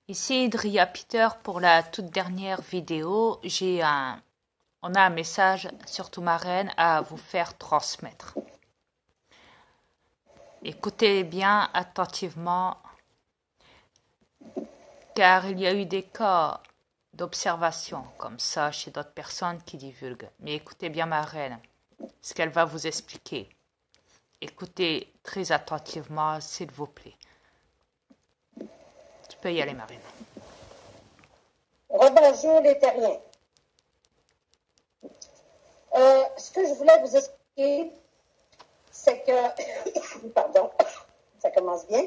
Ici Dria Peter pour la toute dernière vidéo. On a un message sur Toumaren à vous faire transmettre. Écoutez bien attentivement, car il y a eu des cas d'observation comme ça chez d'autres personnes qui divulguent. Mais écoutez bien ma reine, ce qu'elle va vous expliquer. Écoutez très attentivement, s'il vous plaît. Tu peux y aller, Marine. Rebonjour les terriens. Ce que je voulais vous expliquer, c'est que, pardon, ça commence bien.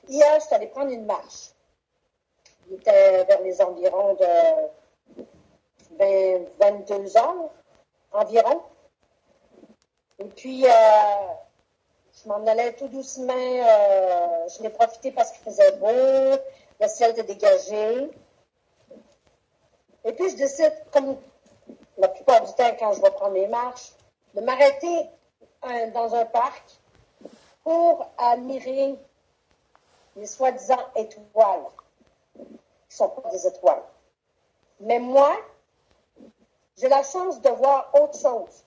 Hier, je suis allée prendre une marche. Il était vers les environs de 22 heures environ. Et puis, je m'en allais tout doucement. Je l'ai profité parce qu'il faisait beau, le ciel était dégagé. Et puis, je décide, comme la plupart du temps, quand je vais prendre mes marches, de m'arrêter dans un parc pour admirer les soi-disant étoiles, qui ne sont pas des étoiles. Mais moi, j'ai la chance de voir autre chose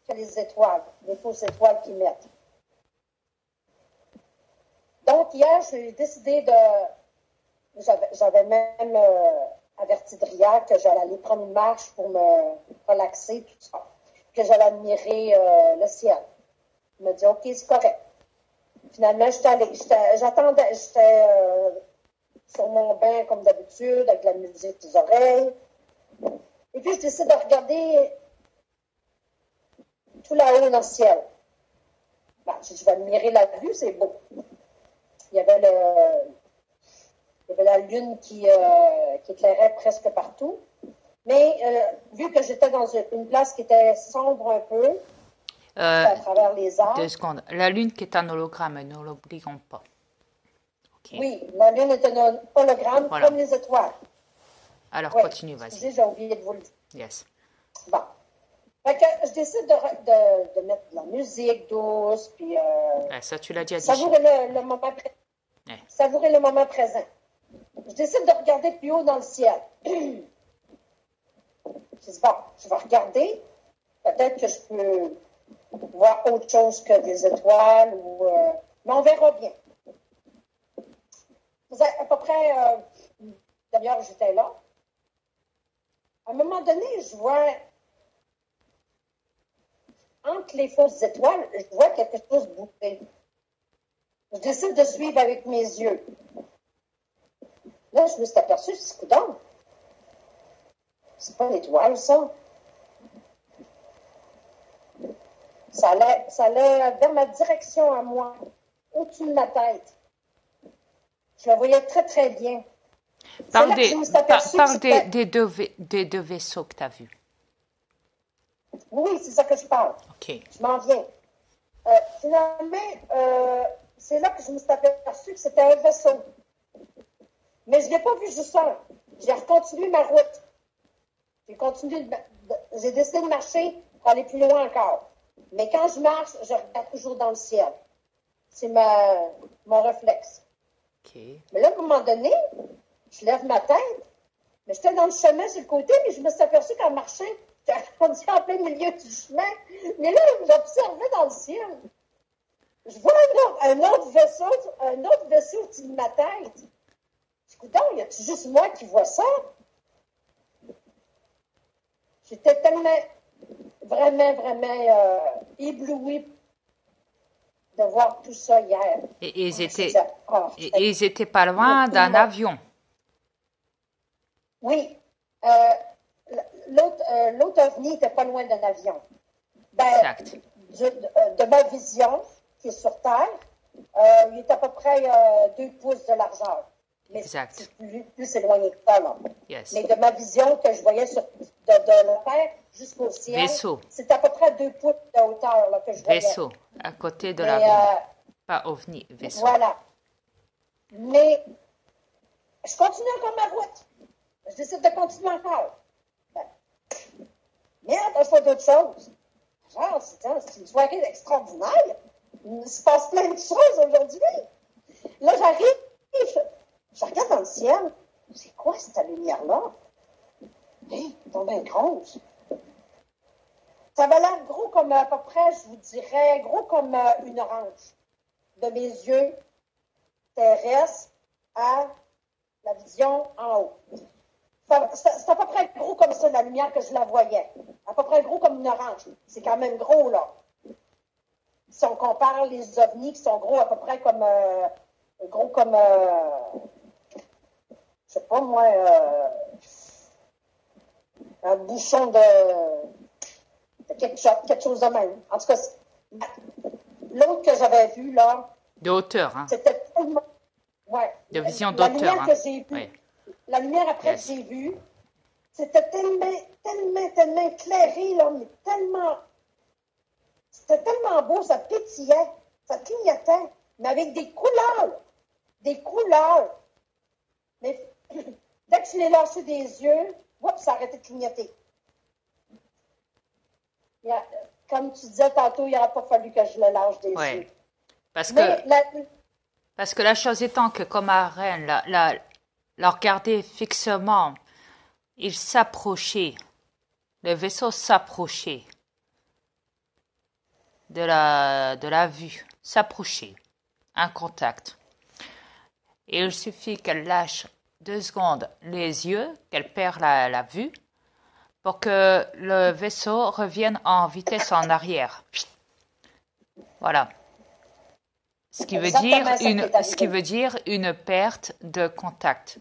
que les étoiles, les fausses étoiles qui mettent. Donc, hier, j'ai décidé de... J'avais même averti Dria que j'allais aller prendre une marche pour me relaxer, tout ça. Que j'allais admirer le ciel. Il m'a dit, OK, c'est correct. Finalement, j'attendais, j'étais sur mon bain comme d'habitude, avec la musique des oreilles. Et puis, je décide de regarder tout là-haut dans le ciel. Ben, je vais admirer la vue, c'est beau. Il y avait la lune qui éclairait presque partout. Mais vu que j'étais dans une place qui était sombre un peu, à travers les arbres. 2 secondes. La lune qui est un hologramme, ne l'oublions pas. Okay. Oui, la lune est un hologramme comme les étoiles. Alors, continue, vas-y. J'ai oublié de vous le dire. Yes. Bon. Fait que je décide de mettre de la musique douce, puis ça, tu l'as déjà dit. Savourer le moment savourer le moment présent. Je décide de regarder plus haut dans le ciel. Je dis, bon, je vais regarder. Peut-être que je peux voir autre chose que des étoiles, mais on verra bien. Ça faisait à peu près une demi-heure j'étais là. À un moment donné, je vois, entre les fausses étoiles, je vois quelque chose bouger. Je décide de suivre avec mes yeux. Là, je me suis aperçue, je me suis dit, coudonc, c'est pas l'étoile, ça. Ça allait vers ma direction à moi, au-dessus de ma tête. Je la voyais très, très bien. Parle des deux vaisseaux que tu as vus. Oui, c'est ça que je parle. OK. Je m'en viens. Finalement, c'est là que je me suis aperçue que c'était un vaisseau. Mais je n'ai pas vu juste un. J'ai continué ma route. J'ai décidé de marcher pour aller plus loin encore. Mais quand je marche, je regarde toujours dans le ciel. C'est mon réflexe. Okay. Mais là, à un moment donné, je lève ma tête, mais j'étais dans le chemin sur le côté, mais je me suis aperçue qu'en marchant, j'étais rendu en plein milieu du chemin. Mais là, j'observais dans le ciel. Je vois un autre vaisseau au-dessus de ma tête. Je dis, coudonc, y a-t-il juste moi qui vois ça? J'étais tellement, vraiment éblouie de voir tout ça hier. Et ils étaient pas loin d'un avion. Oui. L'autre ovni n'était pas loin d'un avion. Exact. De ma vision, qui est sur Terre, il est à peu près 2 pouces de largeur. Mais exact. C'est plus éloigné que ça, là. Yes. Mais de ma vision que je voyais de la Terre jusqu'au ciel, c'est à peu près 2 pouces de hauteur là, que je voyais. Vaisseau, à côté de l'avion. Pas ovni, vaisseau. Voilà. Mais je continue encore ma route. Je décide de continuer encore. Merde, je fais d'autres choses. Genre, c'est une soirée extraordinaire. Il se passe plein de choses aujourd'hui. Là, j'arrive, ciel. C'est quoi cette lumière-là? Hé, elle tombe bien grosse. Ça avait l'air gros comme à peu près, je vous dirais, gros comme une orange. De mes yeux terrestres à la vision en haut. C'est à peu près gros comme ça, la lumière que je la voyais. À peu près gros comme une orange. C'est quand même gros, là. Si on compare les ovnis qui sont gros à peu près comme, je sais pas moi, un bouchon de quelque chose de même. En tout cas, l'autre que j'avais vu, là, De hauteur, hein. c'était tellement... Ouais. De vision La d'auteur, lumière hein. que j'ai vue, Oui. la lumière après Yes. que j'ai vue, c'était tellement éclairé, là, mais tellement... C'était tellement beau, ça pétillait, ça clignotait, mais avec des couleurs. Des couleurs. Mais dès que je l'ai lâché des yeux, oups, ça a arrêté de clignoter. Comme tu disais tantôt, il n'aurait pas fallu que je le lâche des Ouais. yeux. Parce Mais que, parce que la chose étant que comme Aren la regardait fixement, il s'approchait, le vaisseau s'approchait de la vue, s'approchait, un contact. Et il suffit qu'elle lâche 2 secondes les yeux, qu'elle perd la vue, pour que le vaisseau revienne en vitesse en arrière. Voilà. Ce qui veut dire une perte de contact.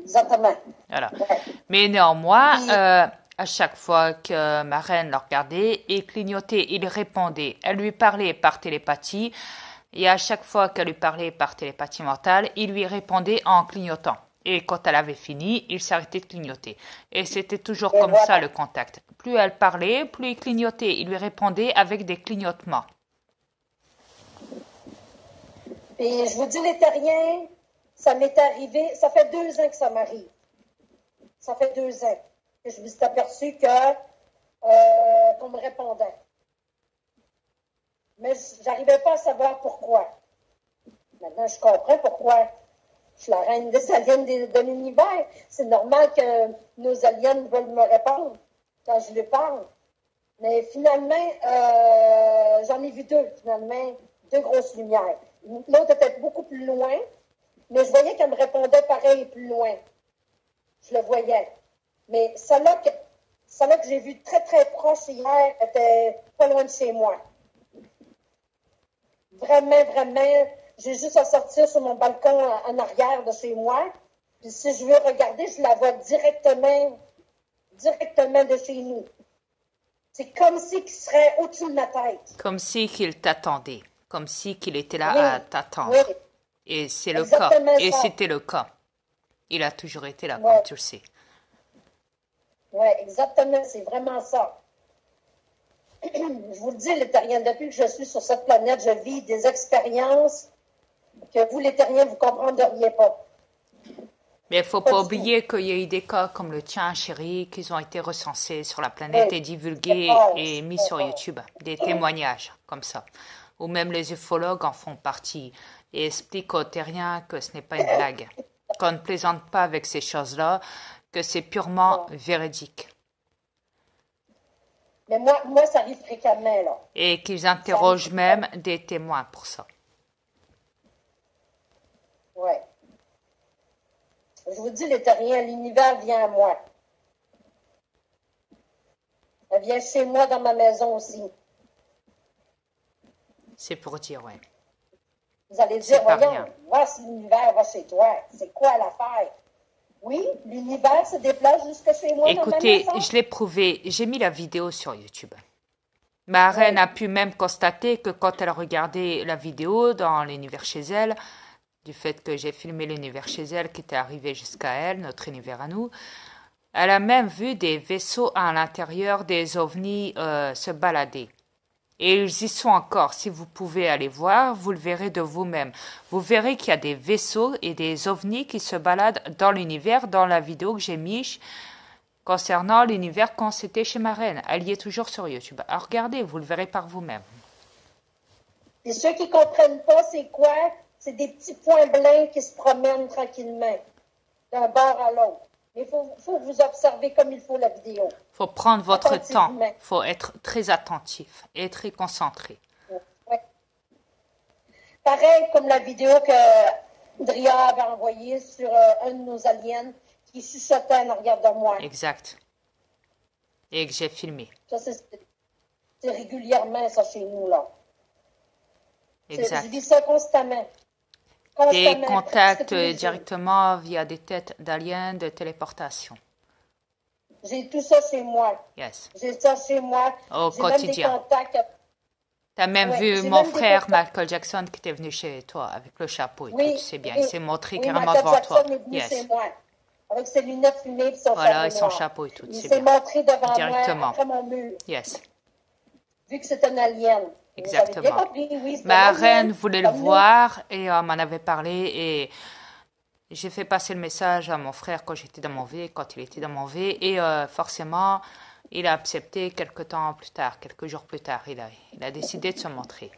Exactement. Voilà. Ouais. Mais néanmoins, à chaque fois que ma reine le regardait, il clignotait, il répondait. Elle lui parlait par télépathie, et à chaque fois qu'elle lui parlait par télépathie mentale, il lui répondait en clignotant. Et quand elle avait fini, il s'arrêtait de clignoter. Et c'était toujours comme ça le contact. Plus elle parlait, plus il clignotait. Il lui répondait avec des clignotements. Et je vous dis, les terriens, ça m'est arrivé, ça fait 2 ans que ça m'arrive. Ça fait 2 ans que je me suis aperçue qu'on me répondait. Mais j'arrivais pas à savoir pourquoi. Maintenant, je comprends pourquoi. Je suis la reine des aliens de l'univers. C'est normal que nos aliens veulent me répondre quand je lui parle. Mais finalement, j'en ai vu 2, finalement, 2 grosses lumières. L'autre était beaucoup plus loin, mais je voyais qu'elle me répondait pareil plus loin. Je le voyais. Mais celle-là que j'ai vue très, très proche hier était pas loin de chez moi. Vraiment, vraiment, j'ai juste à sortir sur mon balcon en arrière de chez moi. Puis si je veux regarder, je la vois directement de chez nous. C'est comme si il serait au-dessus de ma tête. Comme si qu'il t'attendait. Comme si qu'il était là Oui, à t'attendre. oui. Et c'est le Exactement cas. Et ça. c'était le cas. Il a toujours été là, Ouais. comme tu le sais. Oui, exactement, c'est vraiment ça. Je vous le dis, les terriens, depuis que je suis sur cette planète, je vis des expériences que vous, les terriens, vous ne comprendriez pas. Mais il ne faut pas oublier qu'il y a eu des cas comme le tien, chérie, qui ont été recensés sur la planète et divulgués et mis sur YouTube. Des témoignages comme ça. Ou même les ufologues en font partie et expliquent aux terriens que ce n'est pas une blague. Qu'on ne plaisante pas avec ces choses-là, que c'est purement véridique. Mais moi, ça arrive fréquemment, là. Et qu'ils interrogent même des témoins pour ça. Oui. Je vous dis, les terriens, l'univers vient à moi. Elle vient chez moi dans ma maison aussi. C'est pour dire, oui. Vous allez C'est dire, pas voyons, rien. voir si l'univers va chez toi. C'est quoi l'affaire? Oui, l'univers se déplace jusque chez moi dans ma Écoutez, maison. je l'ai prouvé. J'ai mis la vidéo sur YouTube. Ma reine a pu même constater que quand elle regardait la vidéo dans l'univers chez elle, du fait que j'ai filmé l'univers chez elle qui était arrivé jusqu'à elle, notre univers à nous, elle a même vu des vaisseaux à l'intérieur des ovnis se balader. Et ils y sont encore. Si vous pouvez aller voir, vous le verrez de vous-même. Vous verrez qu'il y a des vaisseaux et des ovnis qui se baladent dans l'univers, dans la vidéo que j'ai mise concernant l'univers quand c'était chez ma reine. Elle y est toujours sur YouTube. Alors regardez, vous le verrez par vous-même. Et ceux qui ne comprennent pas, c'est quoi? c'est des petits points blancs qui se promènent tranquillement d'un bord à l'autre. Mais il faut que vous observez comme il faut la vidéo. Il faut prendre votre temps. Attentivement. Il faut être très attentif et très concentré. Ouais. Pareil comme la vidéo que Dria avait envoyée sur un de nos aliens qui chuchotait en arrière de moi. Exact. Et que j'ai filmé. Ça, c'est régulièrement, ça, chez nous, là. Exact. Je vis ça constamment. Des contacts tous les jours. directement via des têtes d'aliens de téléportation. J'ai tout ça chez moi. Yes. J'ai ça chez moi. Au J'ai même des quotidien. contacts. Tu as même Ouais, vu j'ai mon même des frère contacts. Michael Jackson qui était venu chez toi avec le chapeau et Oui, tout. C'est bien. oui. Il s'est montré Oui, carrément Michael devant toi. Jackson est venu Yes. chez moi. Avec ses lunettes fumées et son Voilà, chapeau et son noir. chapeau et tout. Il C'est s'est bien. montré devant Directement. moi, après mon mur, Yes. vu que c'est un alien. Vous avez bien Exactement. compris, oui, c'est Ma un alien. reine voulait le Comme nous. voir et m'en avait parlé et j'ai fait passer le message à mon frère quand j'étais dans mon V, quand il était dans mon V et forcément il a accepté quelques temps plus tard, quelques jours plus tard, il a décidé de se montrer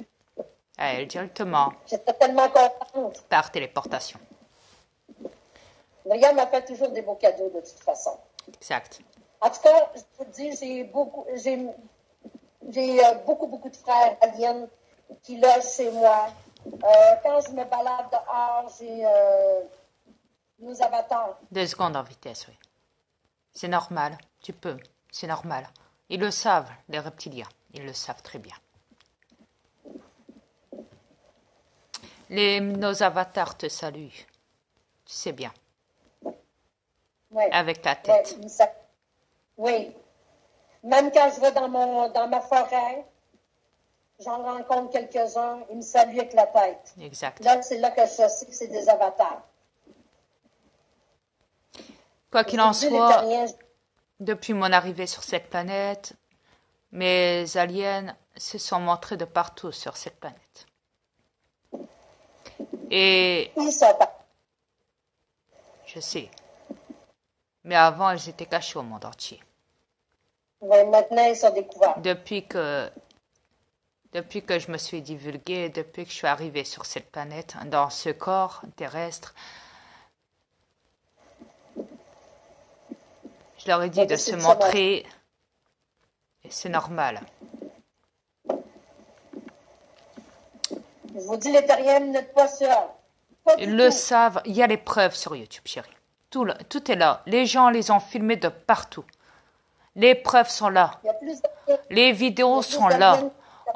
à elle directement J'étais tellement contente. par téléportation. Maria m'a fait toujours des beaux cadeaux de toute façon. Exact. En tout cas, je vous dis, j'ai beaucoup de frères aliens qui logent chez moi. Quand je me balade dehors, j'ai nos avatars. 2 secondes en vitesse, oui. C'est normal, tu peux, c'est normal. Ils le savent, les reptiliens, ils le savent très bien. Nos avatars te saluent, tu sais bien, Ouais. avec la Ouais, tête. oui. Même quand je vais dans ma forêt, j'en rencontre quelques-uns, ils me saluent avec la tête. Exact. Là, c'est là que je sais que c'est des avatars. Quoi qu'il Je en vous dis, les soit, terriens, depuis mon arrivée sur cette planète, mes aliens se sont montrés de partout sur cette planète. Et ils sont pas. je sais, mais avant, ils étaient cachés au monde entier. Ouais, maintenant, ils sont découverts. Depuis que je me suis divulguée, depuis que je suis arrivée sur cette planète, dans ce corps terrestre, je leur ai dit de se montrer, et c'est normal. Je vous dis, les terriens, vous n'êtes pas seuls. Pas du Ils le tout. savent, il y a les preuves sur YouTube, chérie. Tout est là. Les gens les ont filmés de partout. Les preuves sont là. Il y a plus d'aliens. Les vidéos sont là.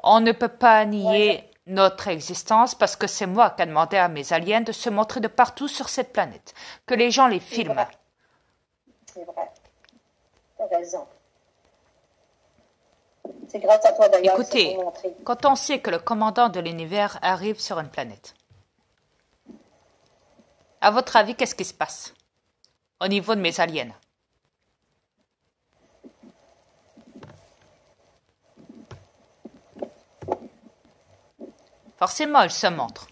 On ne peut pas nier notre existence parce que c'est moi qui ai demandé à mes aliens de se montrer de partout sur cette planète. Que les gens les filment. C'est vrai. T'as raison. C'est grâce à toi d'ailleurs que Écoutez, c'est montré. quand on sait que le commandant de l'univers arrive sur une planète, à votre avis, qu'est-ce qui se passe au niveau de mes aliens? Forcément, ils se montrent.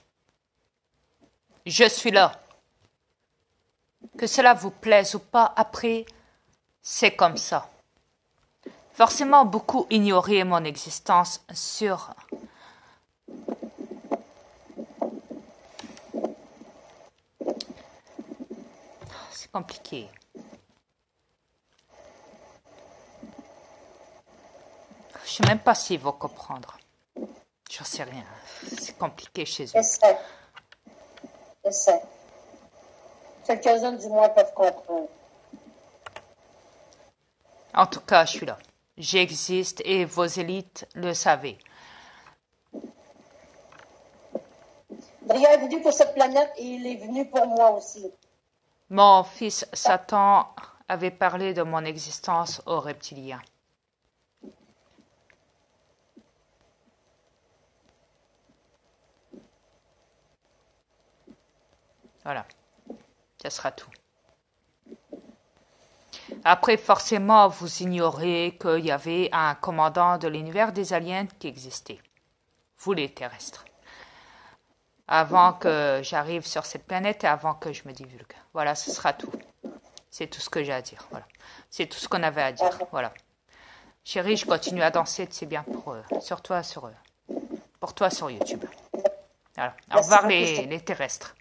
Je suis là. Que cela vous plaise ou pas, après, c'est comme ça. Forcément, beaucoup ignoraient mon existence sur... C'est compliqué. Je sais même pas s'ils vont comprendre. J'en sais rien. C'est compliqué chez eux. Essaie. Essaie. Quelques-uns du moins peuvent comprendre. En tout cas, je suis là. J'existe et vos élites le savaient. Dria est venu pour cette planète et il est venu pour moi aussi. Mon fils Satan avait parlé de mon existence aux reptiliens. Voilà, ça sera tout. Après, forcément, vous ignorez qu'il y avait un commandant de l'univers des aliens qui existait. Vous, les terrestres. Avant que j'arrive sur cette planète et avant que je me divulgue. Voilà, ce sera tout. C'est tout ce que j'ai à dire. Voilà. C'est tout ce qu'on avait à dire. Voilà. Chérie, je continue à danser, c'est bien pour eux. Sur toi, pour toi sur YouTube. Voilà. Au Merci revoir beaucoup, les terrestres.